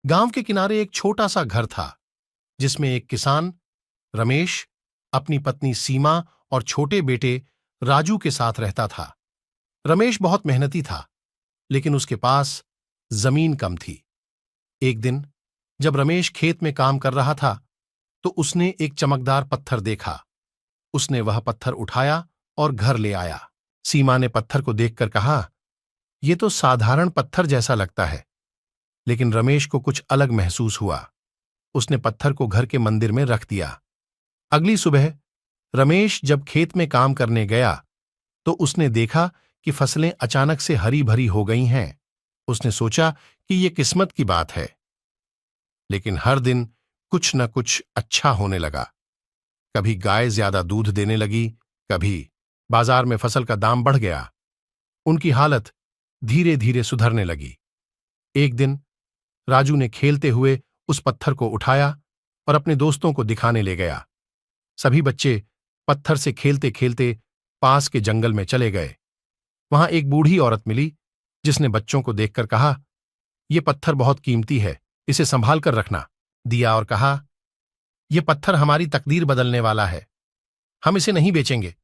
गांव के किनारे एक छोटा सा घर था जिसमें एक किसान रमेश अपनी पत्नी सीमा और छोटे बेटे राजू के साथ रहता था। रमेश बहुत मेहनती था, लेकिन उसके पास जमीन कम थी। एक दिन जब रमेश खेत में काम कर रहा था तो उसने एक चमकदार पत्थर देखा। उसने वह पत्थर उठाया और घर ले आया। सीमा ने पत्थर को देखकर कहा, यह तो साधारण पत्थर जैसा लगता है। लेकिन रमेश को कुछ अलग महसूस हुआ। उसने पत्थर को घर के मंदिर में रख दिया। अगली सुबह रमेश जब खेत में काम करने गया तो उसने देखा कि फसलें अचानक से हरी भरी हो गई हैं। उसने सोचा कि यह किस्मत की बात है। लेकिन हर दिन कुछ न कुछ अच्छा होने लगा। कभी गाय ज्यादा दूध देने लगी, कभी बाजार में फसल का दाम बढ़ गया। उनकी हालत धीरे धीरे सुधरने लगी। एक दिन राजू ने खेलते हुए उस पत्थर को उठाया और अपने दोस्तों को दिखाने ले गया। सभी बच्चे पत्थर से खेलते खेलते पास के जंगल में चले गए। वहां एक बूढ़ी औरत मिली जिसने बच्चों को देखकर कहा, यह पत्थर बहुत कीमती है, इसे संभाल कर रखना। दिया और कहा, यह पत्थर हमारी तकदीर बदलने वाला है, हम इसे नहीं बेचेंगे।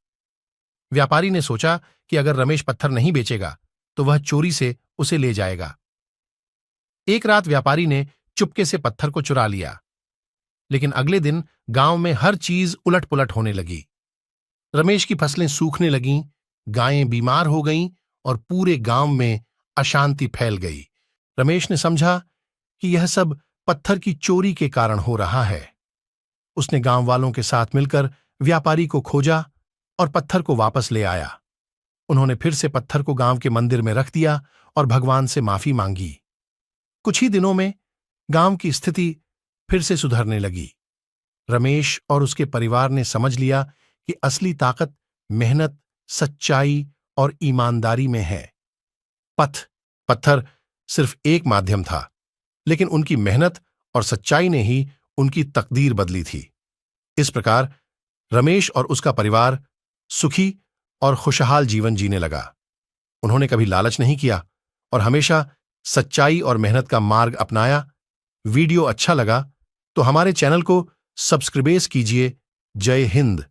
व्यापारी ने सोचा कि अगर रमेश पत्थर नहीं बेचेगा तो वह चोरी से उसे ले जाएगा। एक रात व्यापारी ने चुपके से पत्थर को चुरा लिया। लेकिन अगले दिन गांव में हर चीज उलट पुलट होने लगी। रमेश की फसलें सूखने लगीं, गायें बीमार हो गईं और पूरे गांव में अशांति फैल गई। रमेश ने समझा कि यह सब पत्थर की चोरी के कारण हो रहा है। उसने गांव वालों के साथ मिलकर व्यापारी को खोजा और पत्थर को वापस ले आया। उन्होंने फिर से पत्थर को गांव के मंदिर में रख दिया और भगवान से माफी मांगी। कुछ ही दिनों में गांव की स्थिति फिर से सुधरने लगी। रमेश और उसके परिवार ने समझ लिया कि असली ताकत मेहनत, सच्चाई और ईमानदारी में है। पत्थर सिर्फ एक माध्यम था, लेकिन उनकी मेहनत और सच्चाई ने ही उनकी तकदीर बदली थी। इस प्रकार रमेश और उसका परिवार सुखी और खुशहाल जीवन जीने लगा। उन्होंने कभी लालच नहीं किया और हमेशा सच्चाई और मेहनत का मार्ग अपनाया। वीडियो अच्छा लगा तो हमारे चैनल को सब्सक्राइब कीजिए। जय हिंद।